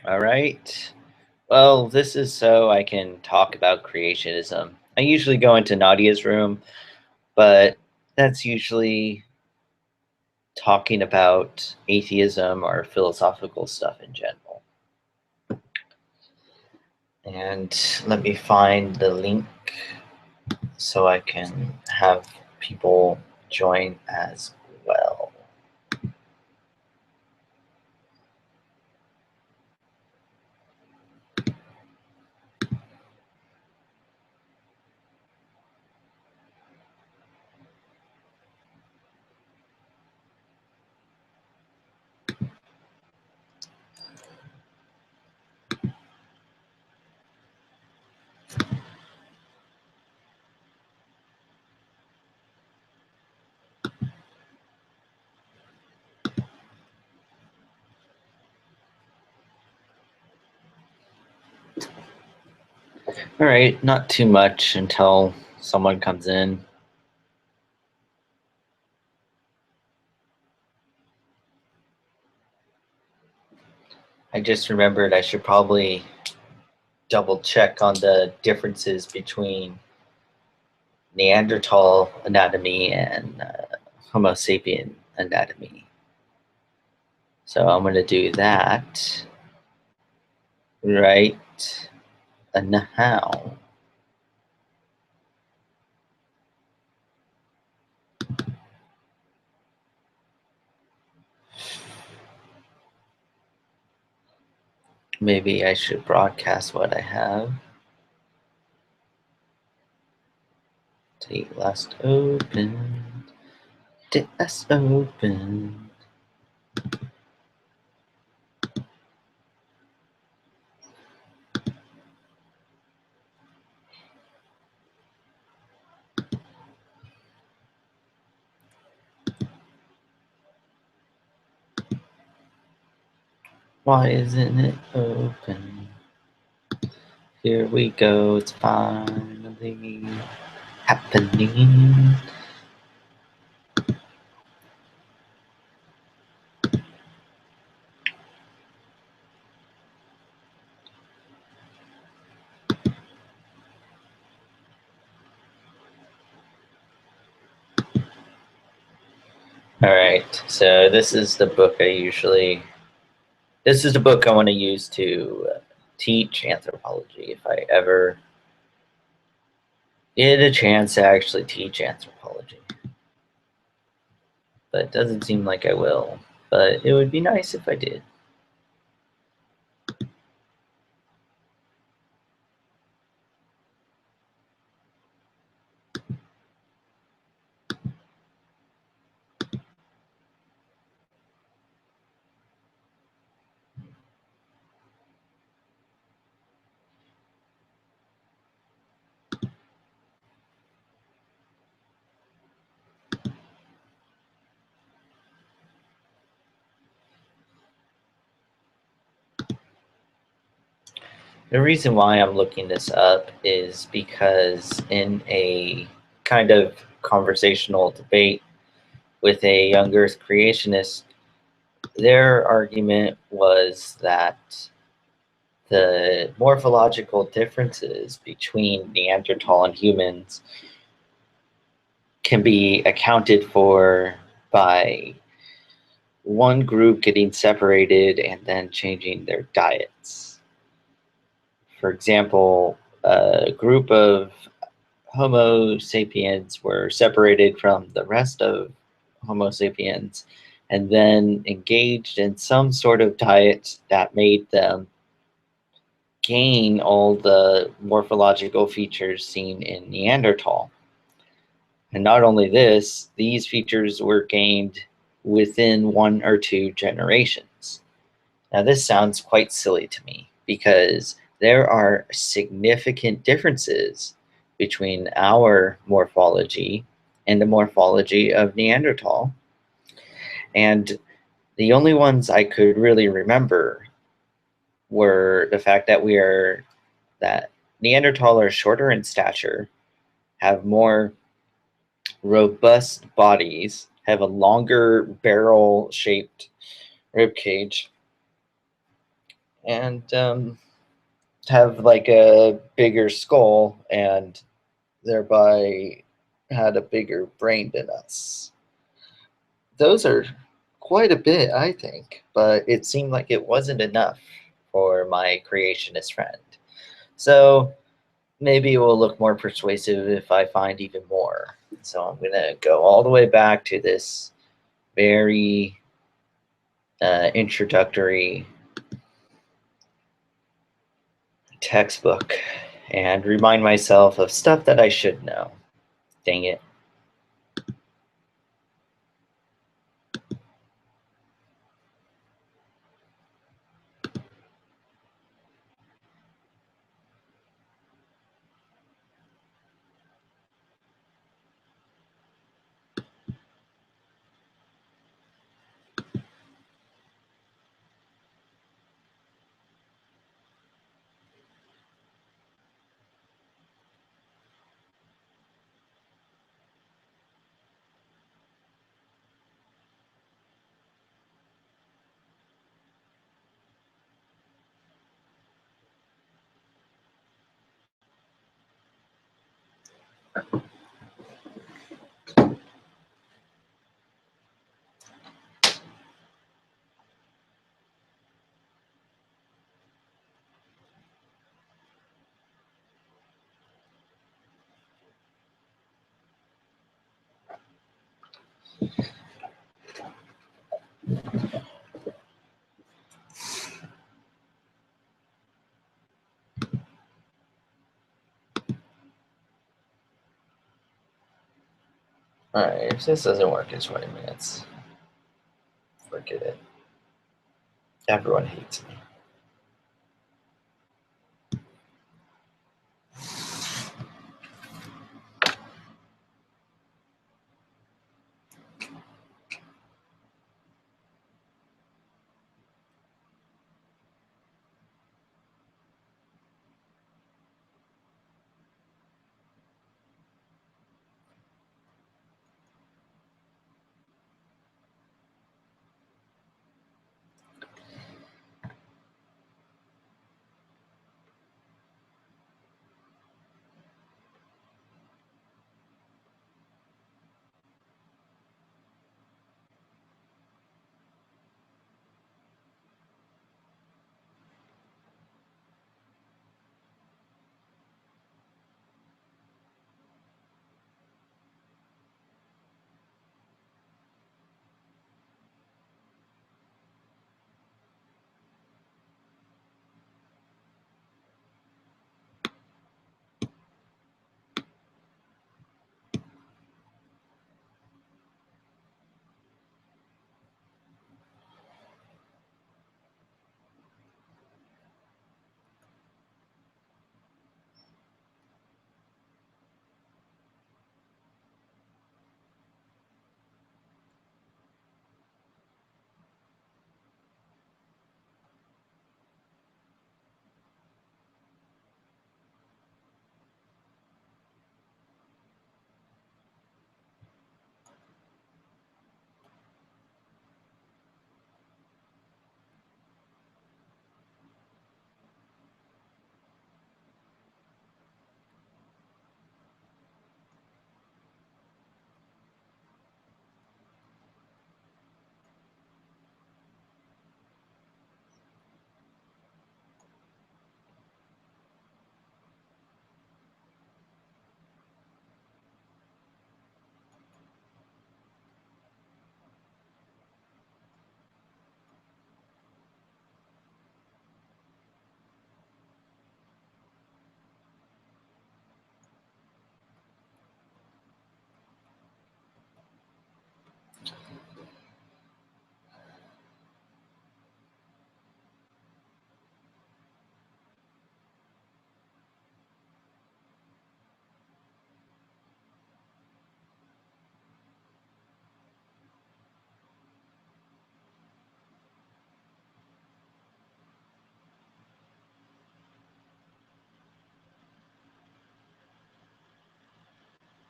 All right. Well, this is so I can talk about creationism. I usually go into Nadia's room, but that's usually talking about atheism or philosophical stuff in general. And let me find the link so I can have people join as well. All right, not too much until someone comes in. I just remembered I should probably double check on the differences between Neanderthal anatomy and Homo sapien anatomy. So I'm going to do that right now. Maybe I should broadcast what I have. Date last open. Date last open. Why isn't it open? Here we go, it's finally happening. All right, so this is the book this is the book I want to use to teach anthropology if I ever get a chance to actually teach anthropology. But it doesn't seem like I will, but it would be nice if I did. The reason why I'm looking this up is because in a kind of conversational debate with a young earth creationist, their argument was that the morphological differences between Neanderthal and humans can be accounted for by one group getting separated and then changing their diets. For example, a group of Homo sapiens were separated from the rest of Homo sapiens and then engaged in some sort of diet that made them gain all the morphological features seen in Neanderthal. And not only this, these features were gained within 1 or 2 generations. Now, this sounds quite silly to me because there are significant differences between our morphology and the morphology of Neanderthal. And the only ones I could really remember were the fact that Neanderthal are shorter in stature, have more robust bodies, have a longer barrel-shaped rib cage, and have like a bigger skull and thereby had a bigger brain than us. Those are quite a bit, I think, but it seemed like it wasn't enough for my creationist friend. So maybe it will look more persuasive if I find even more. So I'm going to go all the way back to this very introductory textbook and remind myself of stuff that I should know. Dang it. Alright, if this doesn't work in 20 minutes, forget it. Everyone hates me.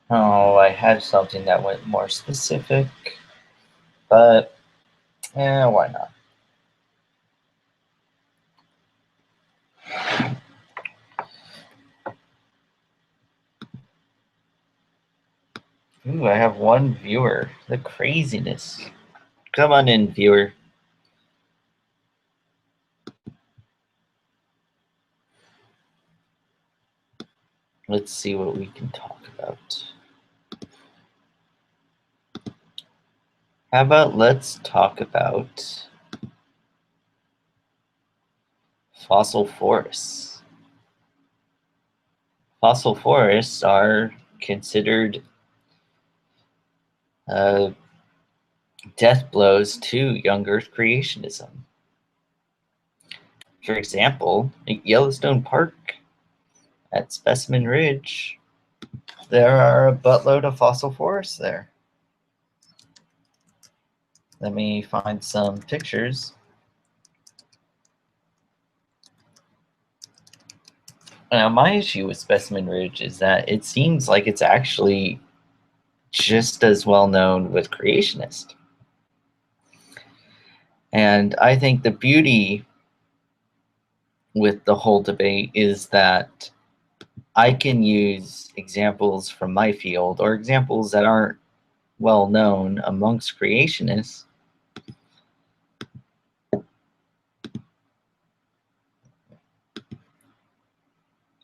Oh, I had something that went more specific, but why not? Ooh, I have one viewer. The craziness. Come on in, viewer. Let's see what we can talk about. How about let's talk about fossil forests. Fossil forests are considered uh, death blows to young Earth creationism. For example, at Yellowstone Park at Specimen Ridge, there are a buttload of fossil forests there. Let me find some pictures. Now, my issue with Specimen Ridge is that it seems like it's actually just as well known with creationists. And I think the beauty with the whole debate is that I can use examples from my field or examples that aren't well known amongst creationists,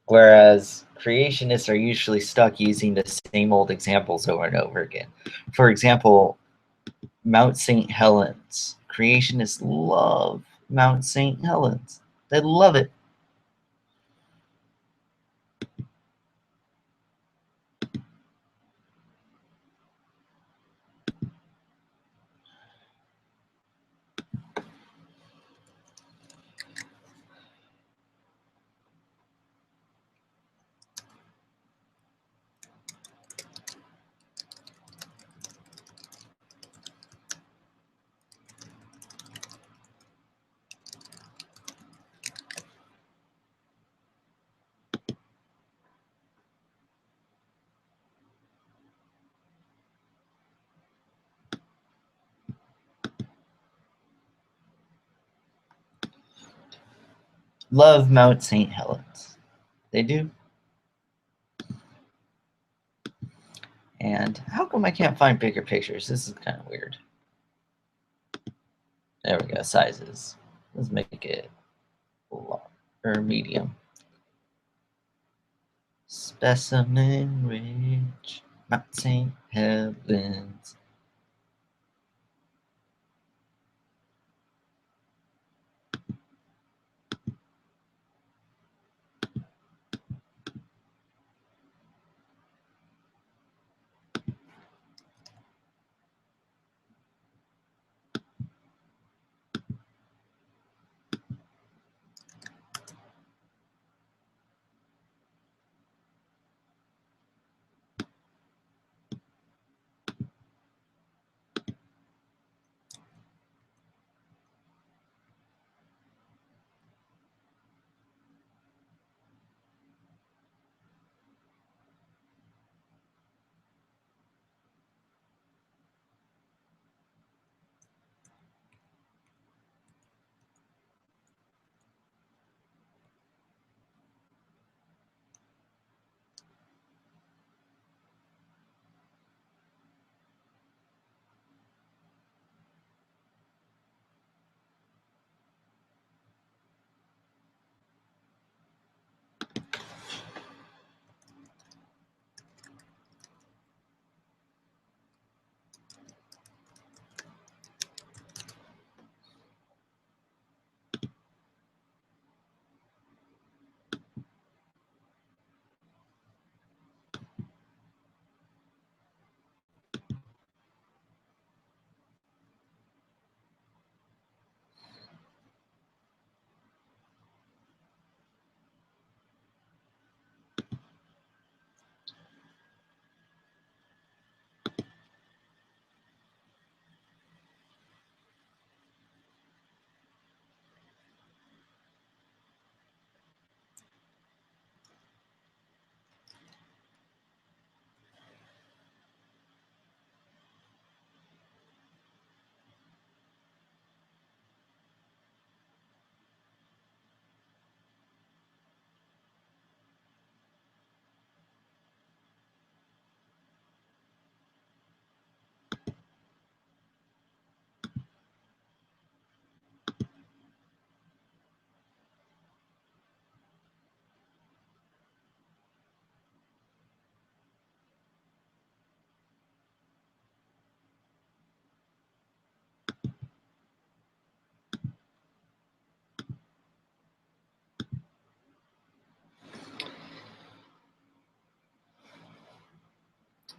whereas creationists are usually stuck using the same old examples over and over again. For example, Mount St. Helens. Creationists love Mount St. Helens. They love it. Love Mount St. Helens. They do. And how come I can't find bigger pictures? This is kind of weird. There we go, sizes. Let's make it large or medium. Specimen Ridge, Mount St. Helens.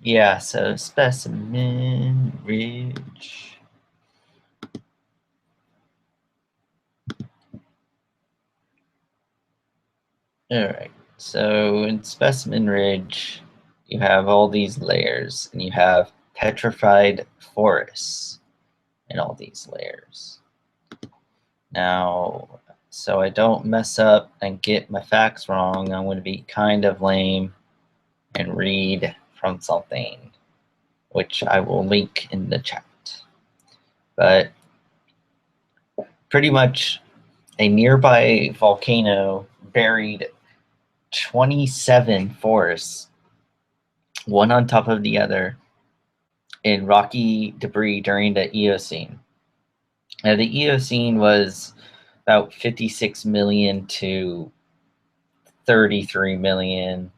Yeah, so Specimen Ridge. All right, so in Specimen Ridge, you have all these layers, and you have petrified forests in all these layers. Now, so I don't mess up and get my facts wrong, I'm going to be kind of lame and read from something, which I will link in the chat. But pretty much a nearby volcano buried 27 forests, one on top of the other, in rocky debris during the Eocene. Now, the Eocene was about 56 million to 33 million,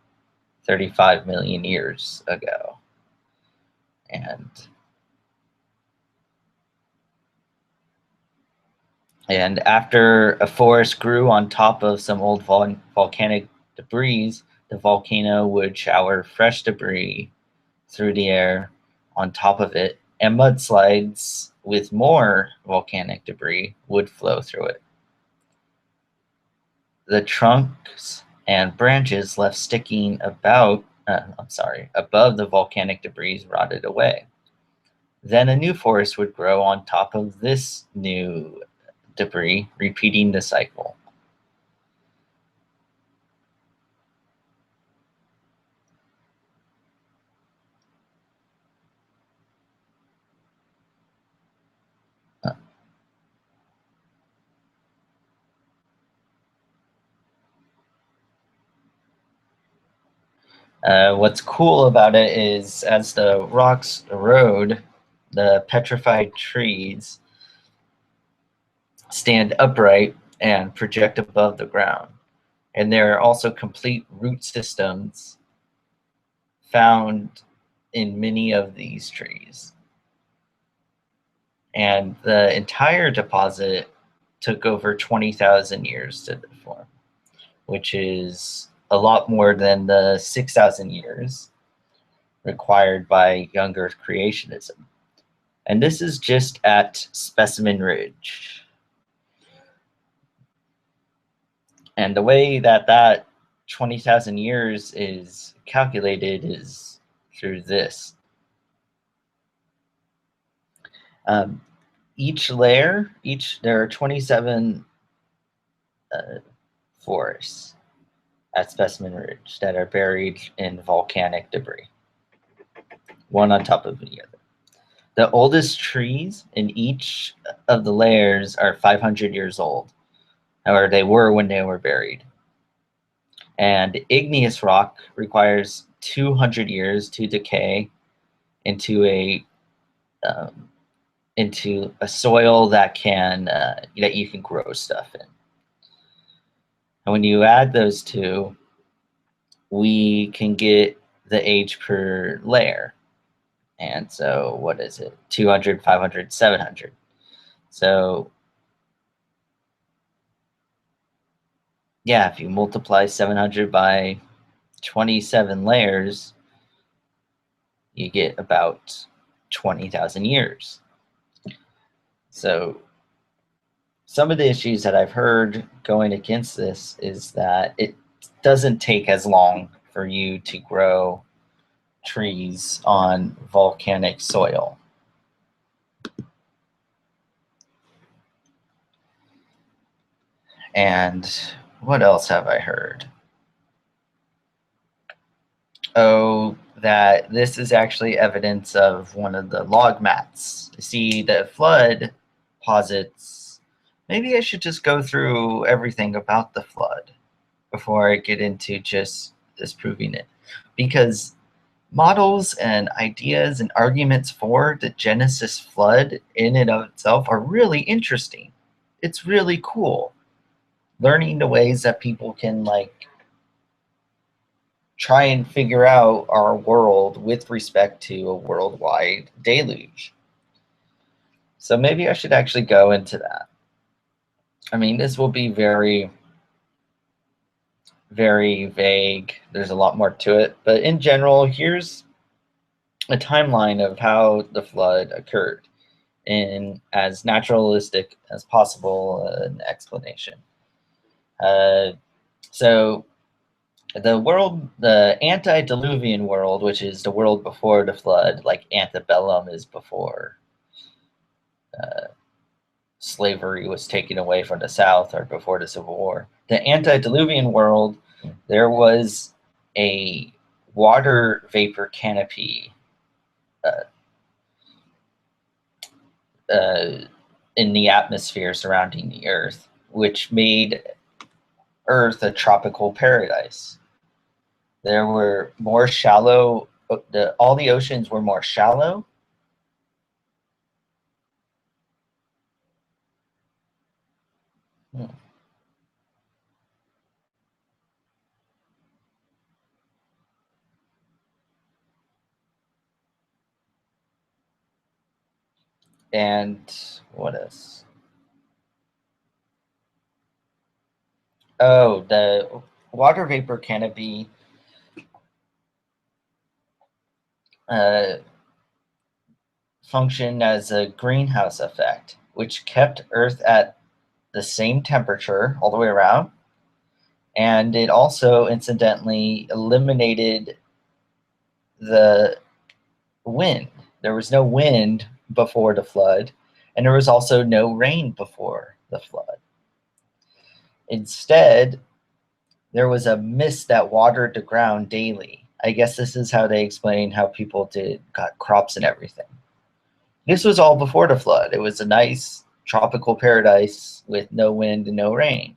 35 million years ago. And after a forest grew on top of some old volcanic debris, the volcano would shower fresh debris through the air on top of it, and mudslides with more volcanic debris would flow through it. The trunks and branches left sticking above the volcanic debris rotted away. Then a new forest would grow on top of this new debris, repeating the cycle. What's cool about it is as the rocks erode, the petrified trees stand upright and project above the ground. And there are also complete root systems found in many of these trees. And the entire deposit took over 20,000 years to form, which is a lot more than the 6,000 years required by younger creationism. And this is just at Specimen Ridge. And the way that 20,000 years is calculated is through this. Each layer, there are 27 forests at Specimen Ridge that are buried in volcanic debris, one on top of the other. The oldest trees in each of the layers are 500 years old, or they were when they were buried. And igneous rock requires 200 years to decay into a soil that you can grow stuff in. And when you add those two, we can get the age per layer. And so what is it? 200, 500, 700. So yeah, if you multiply 700 by 27 layers, you get about 20,000 years. So some of the issues that I've heard going against this is that it doesn't take as long for you to grow trees on volcanic soil. And what else have I heard? Oh, that this is actually evidence of one of the log mats. See, the flood posits. Maybe I should just go through everything about the flood before I get into just disproving it. Because models and ideas and arguments for the Genesis flood in and of itself are really interesting. It's really cool. Learning the ways that people can try and figure out our world with respect to a worldwide deluge. So maybe I should actually go into that. I mean, this will be very, very vague. There's a lot more to it. But in general, here's a timeline of how the flood occurred in as naturalistic as possible an explanation. So the antediluvian world, which is the world before the flood, like antebellum is before slavery was taken away from the South or before the Civil War. The antediluvian world, there was a water vapor canopy uh, in the atmosphere surrounding the Earth, which made Earth a tropical paradise. There were more shallow, all the oceans were more shallow. And what else? Oh, the water vapor canopy uh, functioned as a greenhouse effect, which kept Earth at the same temperature all the way around. And it also incidentally eliminated the wind. There was no wind before the flood, and there was also no rain before the flood. Instead, there was a mist that watered the ground daily. I guess this is how they explain how people got crops and everything. This was all before the flood. It was a nice tropical paradise with no wind and no rain.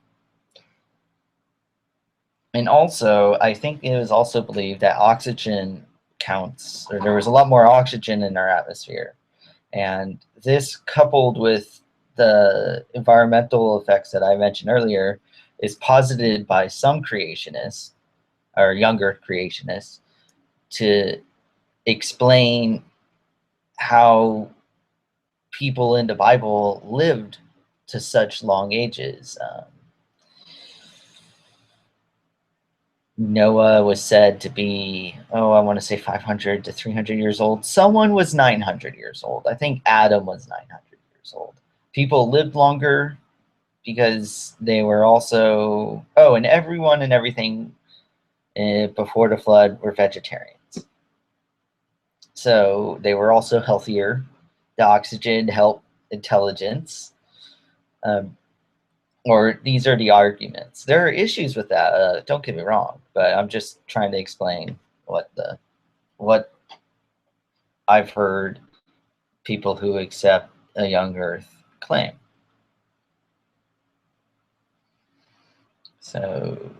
And also, I think it was also believed that oxygen counts, or there was a lot more oxygen in our atmosphere. And this, coupled with the environmental effects that I mentioned earlier, is posited by some creationists, or younger creationists, to explain how people in the Bible lived to such long ages. Noah was said to be, I want to say 500 to 300 years old. Someone was 900 years old. I think Adam was 900 years old. People lived longer because they were also, and everyone and everything before the flood were vegetarians. So they were also healthier. The oxygen helped intelligence. Or these are the arguments. There are issues with that. Don't get me wrong, but I'm just trying to explain what I've heard people who accept a young Earth claim. So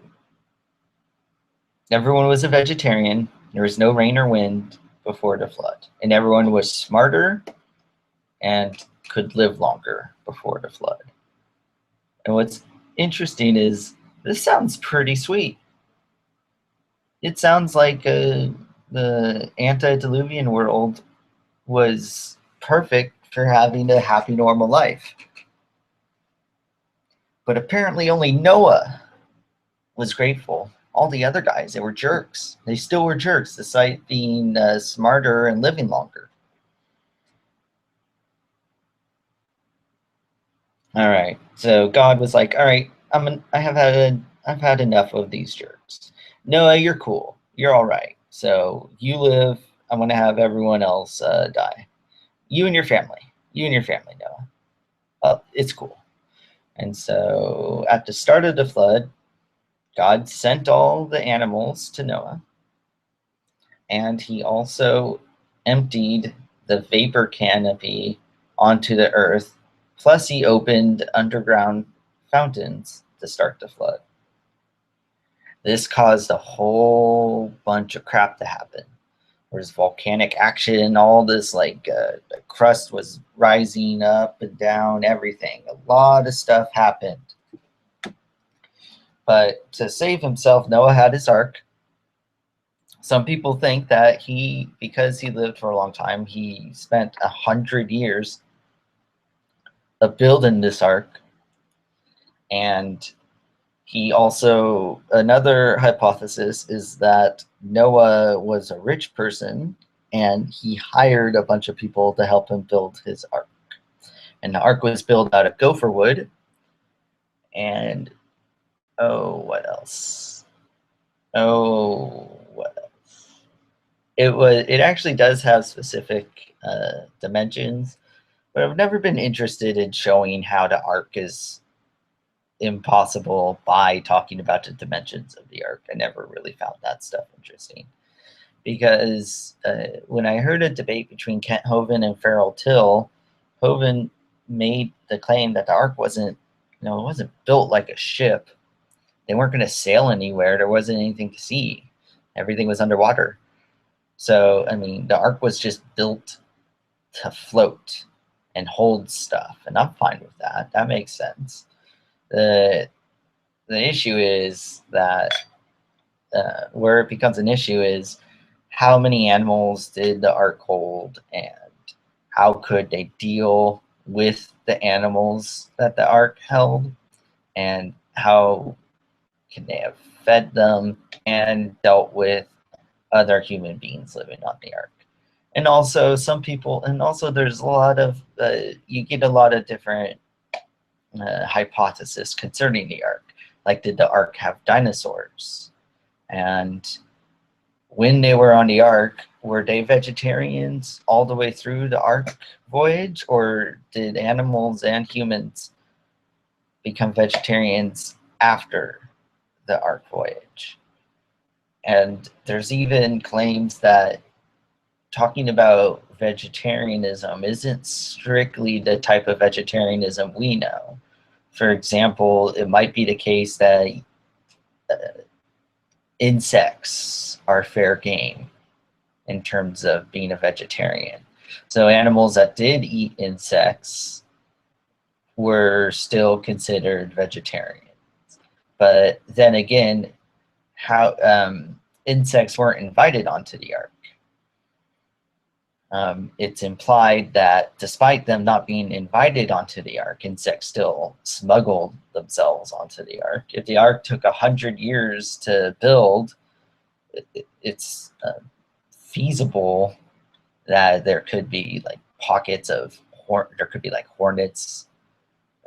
everyone was a vegetarian. There was no rain or wind before the flood, and everyone was smarter and could live longer before the flood. And what's interesting is this sounds pretty sweet. It sounds like the antediluvian world was perfect for having a happy, normal life. But apparently only Noah was grateful. All the other guys, they were jerks. They still were jerks, despite being smarter and living longer. All right, so God was like, "All right, I've had enough of these jerks. Noah, you're cool. You're all right. So you live. I'm gonna have everyone else die. You and your family. You and your family, Noah. It's cool." And so at the start of the flood, God sent all the animals to Noah, and he also emptied the vapor canopy onto the earth, plus he opened underground fountains to start the flood. This caused a whole bunch of crap to happen. There's volcanic action, all this the crust was rising up and down, everything. A lot of stuff happened. But to save himself, Noah had his ark. Some people think that because he lived for a long time, he spent 100 years of building this ark. And another hypothesis is that Noah was a rich person and he hired a bunch of people to help him build his ark. And the ark was built out of gopher wood, and what else? What else? It actually does have specific dimensions, but I've never been interested in showing how the ark is impossible by talking about the dimensions of the ark. I never really found that stuff interesting, because when I heard a debate between Kent Hovind and Farrell Till, Hovind made the claim that the ark wasn't, it wasn't built like a ship. They weren't going to sail anywhere. There wasn't anything to see. Everything was underwater. So, I mean, the ark was just built to float and hold stuff, and I'm fine with that. That makes sense. The issue is that where it becomes an issue is how many animals did the ark hold, and how could they deal with the animals that the ark held, and how can they have fed them and dealt with other human beings living on the ark. And also there's a lot of, you get a lot of different hypotheses concerning the ark. Like, did the ark have dinosaurs? And when they were on the ark, were they vegetarians all the way through the ark voyage, or did animals and humans become vegetarians after the ark voyage? And there's even claims that talking about vegetarianism isn't strictly the type of vegetarianism we know. For example, it might be the case that insects are fair game in terms of being a vegetarian. So animals that did eat insects were still considered vegetarians. But then again, how insects weren't invited onto the ark. It's implied that despite them not being invited onto the ark, insects still smuggled themselves onto the ark. If the ark took 100 years to build, it's feasible that there could be like pockets of there could be like hornets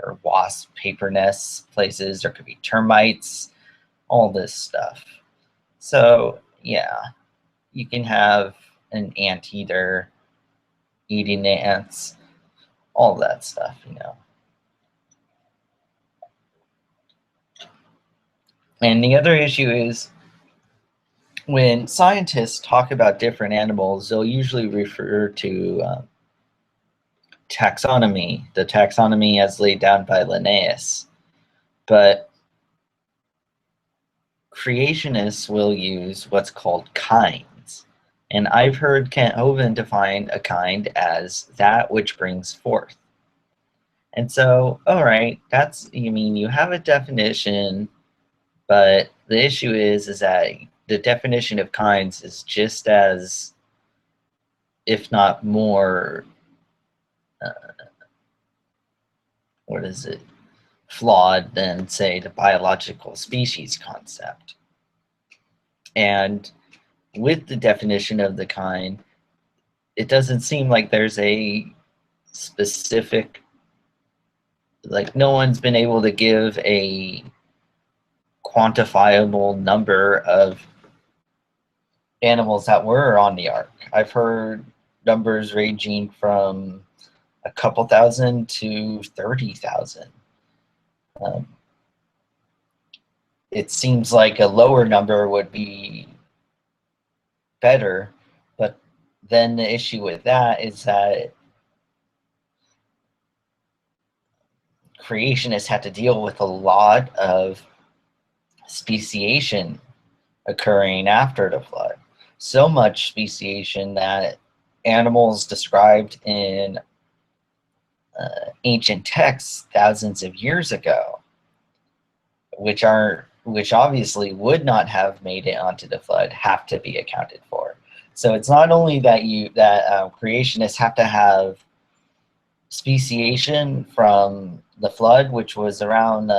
or wasp paper nests places. There could be termites, all this stuff. So yeah, you can have an anteater eating the ants, all that stuff, And the other issue is, when scientists talk about different animals, they'll usually refer to taxonomy, the taxonomy as laid down by Linnaeus. But creationists will use what's called kinds. And I've heard Kent Hovind define a kind as that which brings forth. And so, all right, you have a definition, but the issue is that the definition of kinds is just as, if not more, flawed than, say, the biological species concept. And with the definition of the kind, it doesn't seem like there's a specific, like, no one's been able to give a quantifiable number of animals that were on the ark. I've heard numbers ranging from a couple thousand to 30,000. It seems like a lower number would be better, but then the issue with that is that creationists had to deal with a lot of speciation occurring after the flood. So much speciation that animals described in ancient texts thousands of years ago, which obviously would not have made it onto the flood, have to be accounted for. So it's not only that creationists have to have speciation from the flood, which was around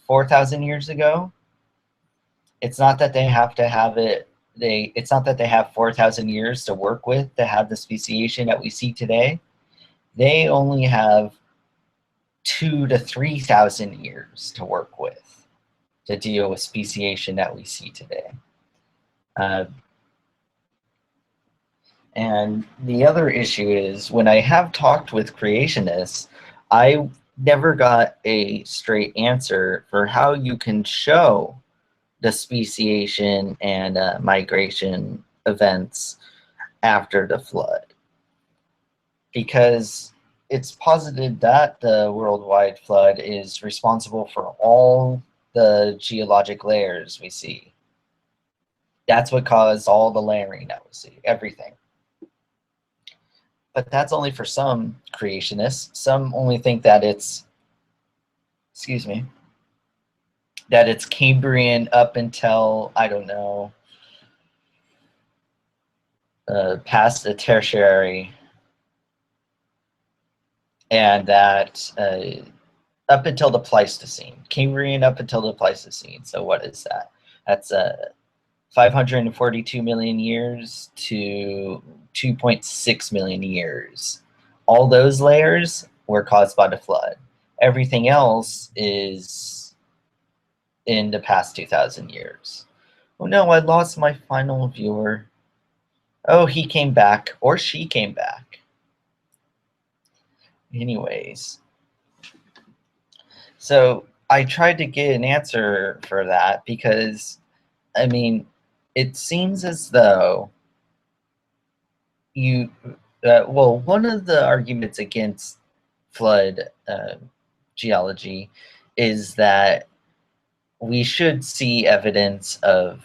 4,000 years ago. It's not that they have to have it it's not that they have 4,000 years to work with to have the speciation that we see today. They only have 2,000 to 3,000 years to work with to deal with speciation that we see today. And the other issue is when I have talked with creationists, I never got a straight answer for how you can show the speciation and migration events after the flood. Because it's posited that the worldwide flood is responsible for all the geologic layers we see. That's what caused all the layering that we see, everything. But that's only for some creationists. Some only think that it's, excuse me, that it's Cambrian up until, I don't know, past the tertiary, and that up until the Pleistocene, Cambrian up until the Pleistocene. So what is that? That's 542 million years to 2.6 million years. All those layers were caused by the flood. Everything else is in the past 2,000 years. Oh no, I lost my final viewer. Oh, he came back, or she came back. Anyways, so I tried to get an answer for that because, I mean, it seems as though you, well, one of the arguments against flood geology is that we should see evidence of,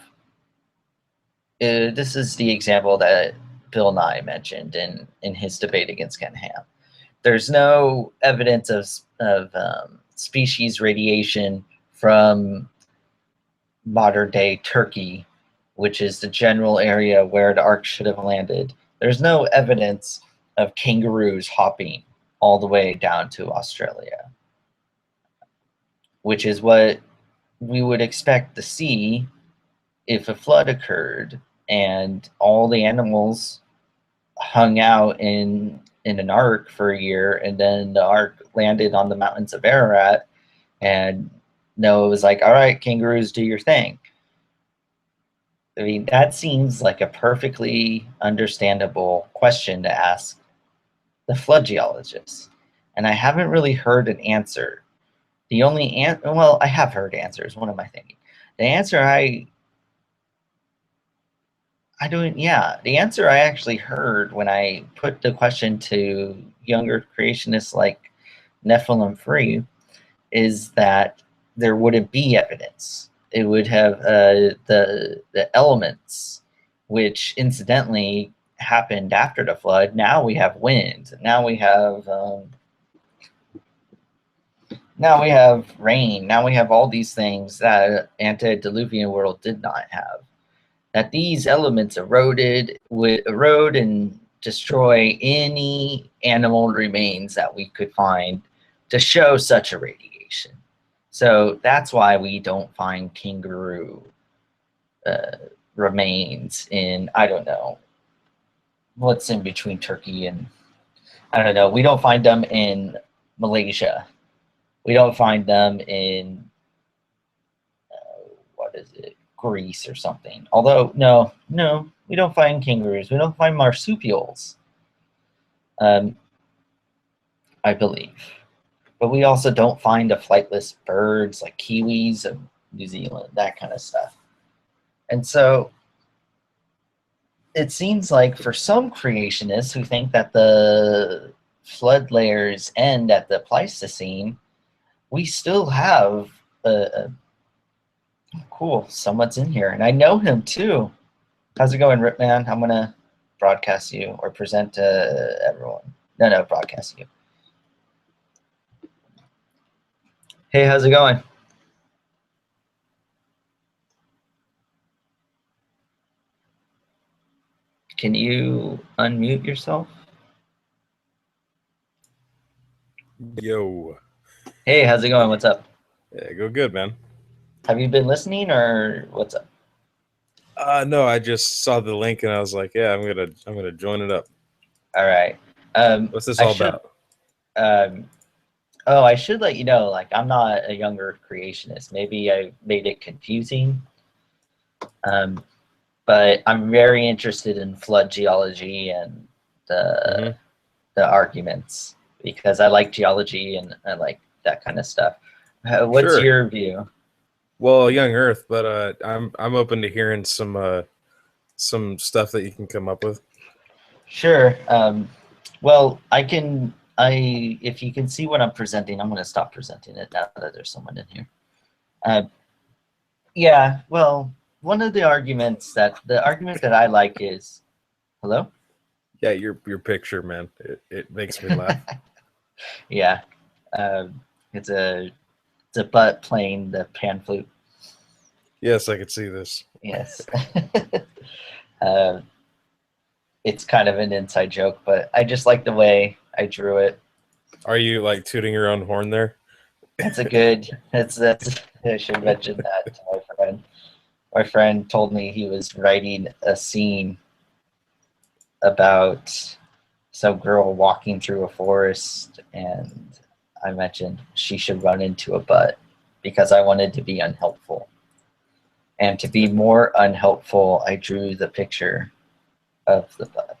this is the example that Bill Nye mentioned in his debate against Ken Ham. There's no evidence of species radiation from modern day Turkey, which is the general area where the Ark should have landed. There's no evidence of kangaroos hopping all the way down to Australia, which is what we would expect to see if a flood occurred and all the animals hung out in an ark for a year, and then the ark landed on the mountains of Ararat, and Noah was like, all right, kangaroos, do your thing. I mean, that seems like a perfectly understandable question to ask the flood geologists. And I haven't really heard an answer. The only well, I have heard answers. What am I thinking? The answer the answer I actually heard when I put the question to younger creationists like Nephilim Free is that there wouldn't be evidence. It would have the elements, which incidentally happened after the flood. Now we have wind. Now we have rain. Now we have all these things that antediluvian world did not have. That these elements would erode and destroy any animal remains that we could find to show such a radiation. So that's why we don't find kangaroo remains in, I don't know, what's in between Turkey and, I don't know, we don't find them in Malaysia. We don't find them in, what is it, Greece or something. Although, no, we don't find kangaroos. We don't find marsupials, I believe. But we also don't find the flightless birds like kiwis of New Zealand, that kind of stuff. And so it seems like for some creationists who think that the flood layers end at the Pleistocene, we still have cool, someone's in here, and I know him too. How's it going, Ripman? I'm gonna broadcast you or present to everyone. No, broadcast you. Hey, how's it going? Can you unmute yourself? Yo. Hey, how's it going? What's up? Yeah, go good, man. Have you been listening or what's up? No, I just saw the link and I was like, yeah, I'm gonna join it up. All right. What's this I all should. about? Um, oh, I should let you know. Like, I'm not a younger creationist. Maybe I made it confusing. Um, but I'm very interested in flood geology and the Hmm. the arguments because I like geology and I like that kind of stuff. What's Sure. your view? Well, young Earth, but I'm open to hearing some stuff that you can come up with. Sure. Well, I can. If you can see what I'm presenting, I'm going to stop presenting it now that there's someone in here. Uh, yeah. Well, the argument that I like is, hello. Yeah, your picture, man. It makes me laugh. Yeah. Um, it's a butt playing the pan flute. Yes, I could see this. Yes. uh, it's kind of an inside joke, but I just like the way I drew it. Are you like tooting your own horn there? That's a good. That's. I should mention that to my friend. My friend told me he was writing a scene about some girl walking through a forest, and I mentioned she should run into a butt because I wanted to be unhelpful. And to be more unhelpful, I drew the picture of the butt.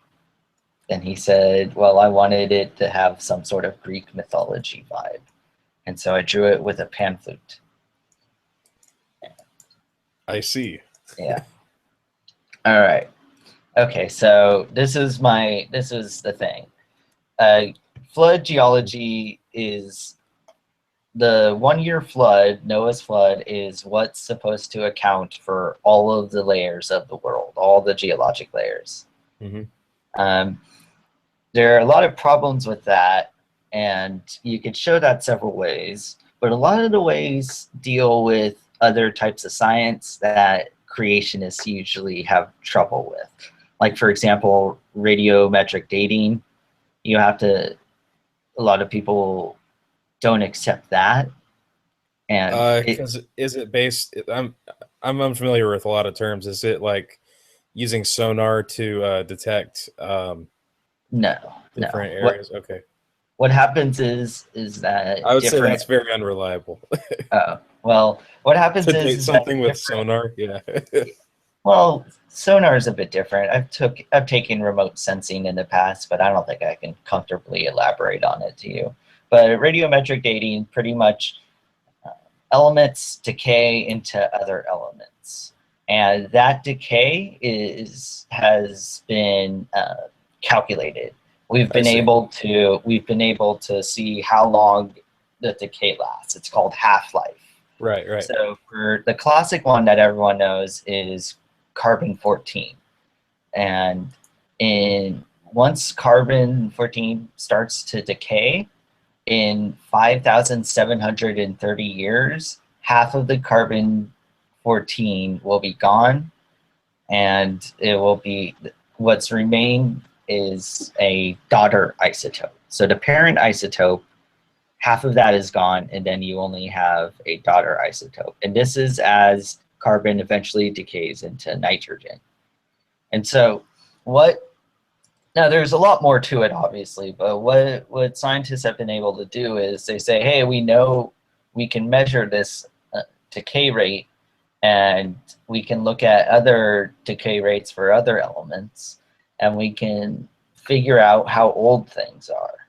And he said, well, I wanted it to have some sort of Greek mythology vibe. And so I drew it with a pan flute. I see. Yeah. All right. Okay, so this is the thing. Uh, flood geology is the 1 year flood, Noah's flood, is what's supposed to account for all of the layers of the world, all the geologic layers. Hmm. Um, there are a lot of problems with that, and you could show that several ways, but a lot of the ways deal with other types of science that creationists usually have trouble with. Like, for example, radiometric dating. You have to, a lot of people don't accept that. And it, Because is it based? I'm unfamiliar with a lot of terms. Is it like using sonar to detect no, no. different areas? Okay, What happens is I that would say different. that's very unreliable. Well, what happens To date is that something with different. sonar, yeah. Well, sonar is a bit different. I've taken remote sensing in the past, but I don't think I can comfortably elaborate on it to you. But radiometric dating, pretty much, uh, elements decay into other elements, and that decay is has been calculated. I see. We've been able to see how long the decay lasts. It's called half life. Right, right. So for the classic one that everyone knows is carbon 14. And in once carbon 14 starts to decay, in 5,730 years, half of the carbon 14 will be gone, and it will be what's remaining is a daughter isotope. So the parent isotope, half of that is gone, and then you only have a daughter isotope. And this is as carbon eventually decays into nitrogen. And so what now there's a lot more to it obviously, but what scientists have been able to do is they say, hey, we know we can measure this decay rate, and we can look at other decay rates for other elements, and we can figure out how old things are.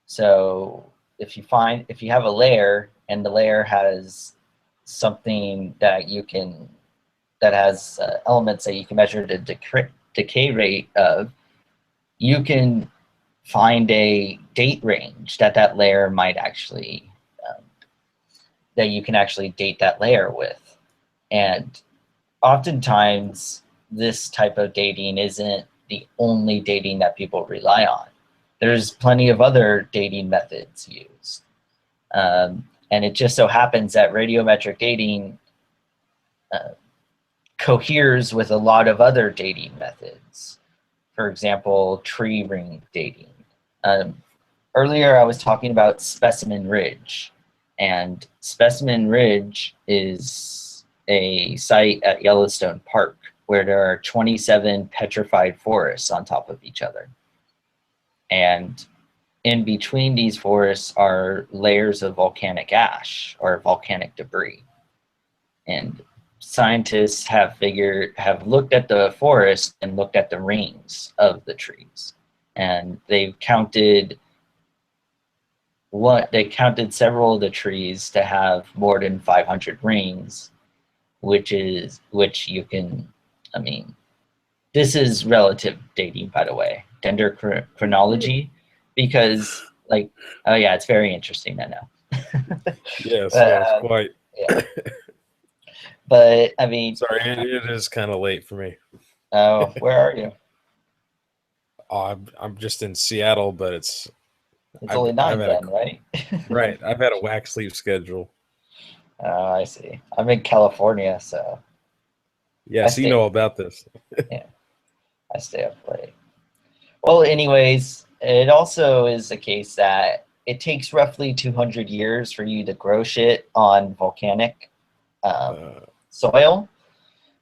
So if you have a layer and the layer has something that has elements that you can measure the decay rate of, you can find a date range that layer might actually um, that you can actually date that layer with. And oftentimes this type of dating isn't the only dating that people rely on. There's plenty of other dating methods used. And it just so happens that radiometric dating uh, coheres with a lot of other dating methods. For example, tree ring dating. Um, Earlier, I was talking about Specimen Ridge, and Specimen Ridge is a site at Yellowstone Park where there are 27 petrified forests on top of each other. And in between these forests are layers of volcanic ash or volcanic debris. And scientists have looked at the forest and looked at the rings of the trees. And they counted several of the trees to have more than 500 rings, which you can, I mean, this is relative dating, by the way, chronology, because like, oh yeah, it's very interesting, I know. Yes, But, yes, quite. yeah. But I mean, Sorry, it is kind of late for me. oh, where are you? Oh, I'm just in Seattle, but It's I've only I've 9 had a then, right? right. I've had a whack sleep schedule. Oh, I see. I'm in California, so Yeah, I so you stay know up, about this. yeah, I stay up late. Well, anyways, it also is the case that it takes roughly 200 years for you to grow shit on volcanic Uh, soil.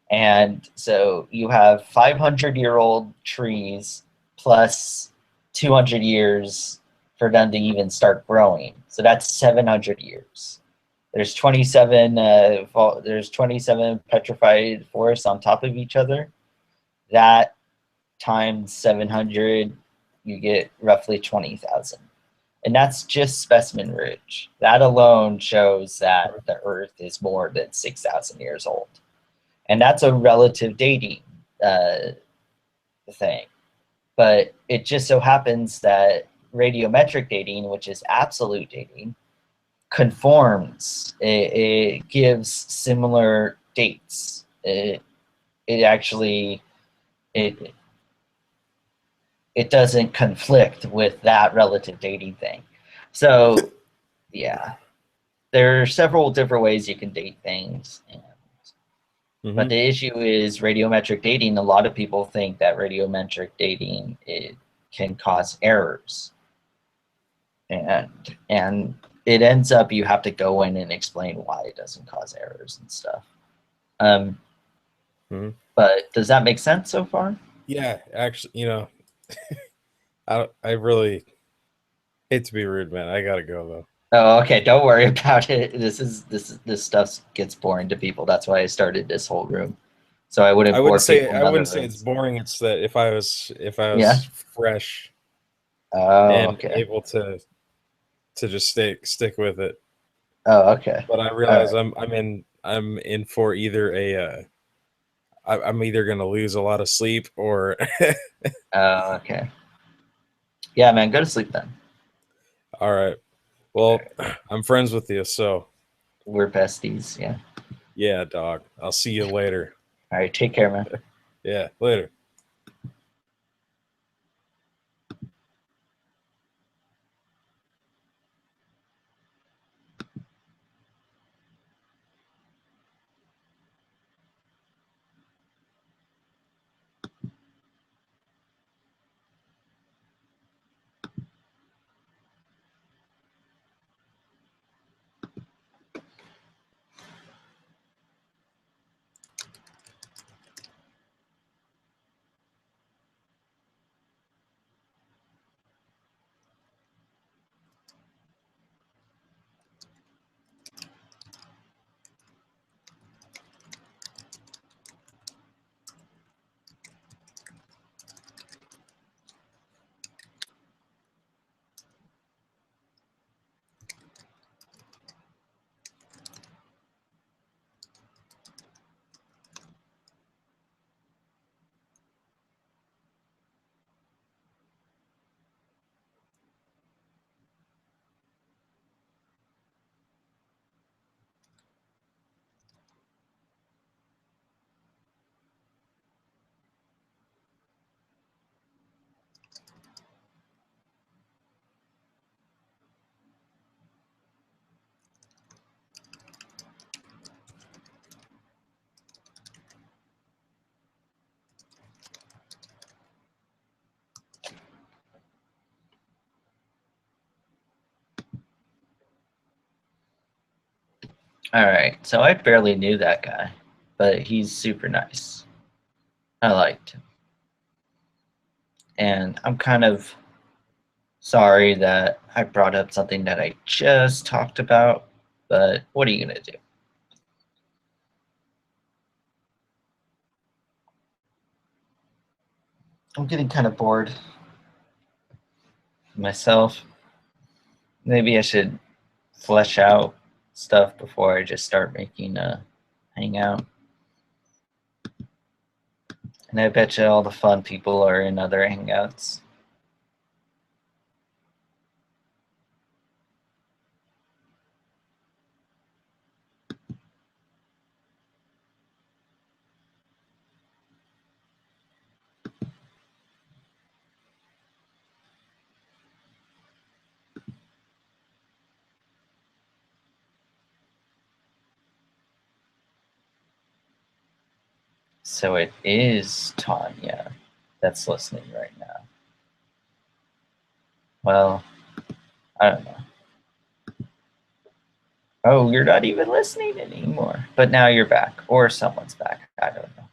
And so you have 500-year-old trees plus 200 years for them to even start growing. So that's 700 years. There's 27 there's 27 petrified forests on top of each other. That times 700, you get roughly 20,000. And that's just specimen ridge. That alone shows that the Earth is more than 6,000 years old. And that's a relative dating thing. But it just so happens that radiometric dating, which is absolute dating, conforms. It gives similar dates. It actually it it doesn't conflict with that relative dating thing. So yeah, there are several different ways you can date things. But the issue is radiometric dating. A lot of people think that radiometric dating can cause errors, and it ends up you have to go in and explain why it doesn't cause errors and stuff. But does that make sense so far? yeah, actually, I really hate to be rude, man. I gotta go though. Oh, okay. Don't worry about it. This stuff gets boring to people. That's why I started this whole room, so I wouldn't bore people in I other wouldn't say it's rooms. boring. It's that if I Yeah. was fresh Oh, and okay. able to just stick with it. Oh, okay. But I All realize right. I'm in for either I'm either gonna lose a lot of sleep or Oh, okay. Yeah, man. Go to sleep then. all right. Well, I'm friends with you, so We're besties. Yeah. yeah, dog. I'll see you later. All right. Take care, man. Yeah, later. All right. So I barely knew that guy, but he's super nice. I liked him. And I'm kind of sorry that I brought up something that I just talked about, but what are you going to do? I'm getting kind of bored myself. Maybe I should flesh out stuff before I just start making a hangout. And I bet you all the fun people are in other hangouts. So it is Tanya that's listening right now. Well, I don't know. Oh, you're not even listening anymore. But now you're back, or someone's back. I don't know.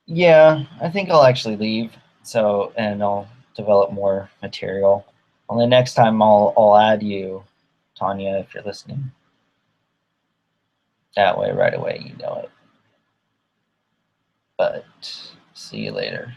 Yeah, I think I'll actually leave. So, and I'll develop more material. Only next time I'll add you, Tanya, if you're listening. That way, right away, you know it. But see you later.